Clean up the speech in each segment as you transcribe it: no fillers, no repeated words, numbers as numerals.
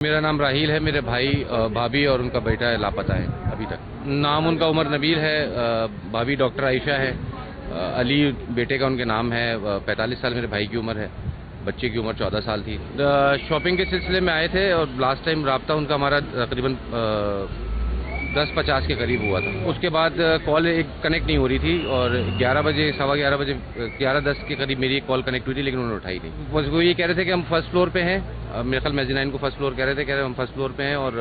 मेरा नाम राहील है। मेरे भाई भाभी और उनका बेटा है लापता है अभी तक। नाम उनका उमर नबील है, भाभी डॉक्टर आयशा है, अली बेटे का उनके नाम है। 45 साल मेरे भाई की उम्र है, बच्चे की उम्र 14 साल थी। शॉपिंग के सिलसिले में आए थे और लास्ट टाइम रब्ता उनका हमारा तकरीबन 10:50 के करीब हुआ था। उसके बाद कॉल एक कनेक्ट नहीं हो रही थी और 11 बजे, सवा 11 बजे, 11:10 के करीब मेरी एक कॉल कनेक्ट हुई थी, लेकिन उन्होंने उठाई नहीं। बस वो ये कह रहे थे कि हम फर्स्ट फ्लोर पे हैं। मेरे ख्याल मेज़नाइन को फर्स्ट फ्लोर कह रहे थे हम फर्स्ट फ्लोर पे हैं और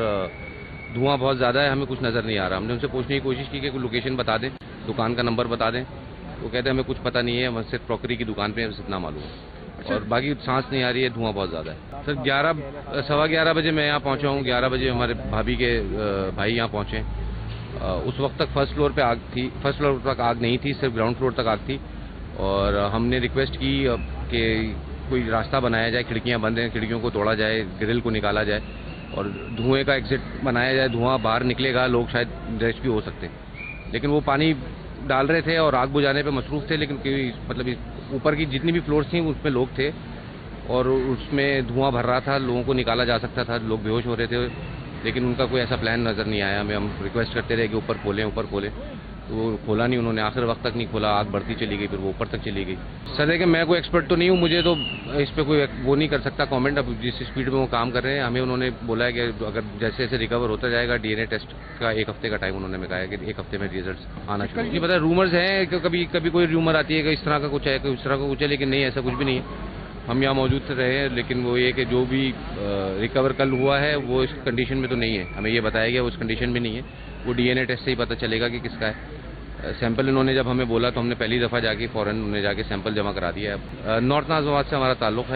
धुआं बहुत ज़्यादा है, हमें कुछ नज़र नहीं आ रहा। हमने उनसे पूछने की कोशिश की कि कोई लोकेशन बता दें, दुकान का नंबर बता दें। वो कहते हैं हमें कुछ पता नहीं है, हम सिर्फ क्रॉकरी की दुकान पे इतना मालूम है। और बाकी सांस नहीं आ रही है, धुआं बहुत ज़्यादा है। सर सवा 11 बजे मैं यहाँ पहुँचा हूँ। 11 बजे हमारे भाभी के भाई यहाँ पहुँचे। उस वक्त तक फर्स्ट फ्लोर पे आग थी, फर्स्ट फ्लोर तक आग नहीं थी, सिर्फ ग्राउंड फ्लोर तक आग थी। और हमने रिक्वेस्ट की कि कोई रास्ता बनाया जाए, खिड़कियां बंद हैं, खिड़कियों को तोड़ा जाए, ग्रिल को निकाला जाए और धुएं का एग्जिट बनाया जाए। धुआं बाहर निकलेगा, लोग शायद रेस्क्यू हो सकते हैं। लेकिन वो पानी डाल रहे थे और आग बुझाने पे मसरूफ़ थे, लेकिन कोई मतलब ऊपर की जितनी भी फ्लोर्स थी उसमें लोग थे और उसमें धुआं भर रहा था, लोगों को निकाला जा सकता था, लोग बेहोश हो रहे थे, लेकिन उनका कोई ऐसा प्लान नज़र नहीं आया हमें। हम रिक्वेस्ट करते रहे कि ऊपर खोलें, तो वो खोला नहीं उन्होंने, आखिर वक्त तक नहीं खोला। आग बढ़ती चली गई, फिर वो ऊपर तक चली गई। सर देखिए, मैं कोई एक्सपर्ट तो नहीं हूँ, मुझे तो इस पर कोई वो नहीं कर सकता कमेंट। अब जिस स्पीड में वो काम कर रहे हैं, हमें उन्होंने बोला है कि अगर जैसे जैसे रिकवर होता जाएगा, डीएनए टेस्ट का 1 हफ्ते का टाइम उन्होंने कहा है कि 1 हफ्ते में रिजल्ट आना शुरू। नहीं पता, रूमर्स हैं कि कभी कोई रूमर आती है कि इस तरह का कुछ है, कोई इस तरह का कुछ है, लेकिन नहीं, ऐसा कुछ भी नहीं है। हम यहाँ मौजूद रहे हैं, लेकिन वो ये कि जो भी रिकवर कल हुआ है वो इस कंडीशन में तो नहीं है, हमें ये बताया गया वो इस कंडीशन में नहीं है। वो डीएनए टेस्ट से ही पता चलेगा कि किसका है। सैंपल इन्होंने जब हमें बोला तो हमने पहली दफ़ा जाके फ़ौरन उन्हें जाके सैंपल जमा करा दिया है। नॉर्थ नाज़ाबाद से हमारा ताल्लुक़ है।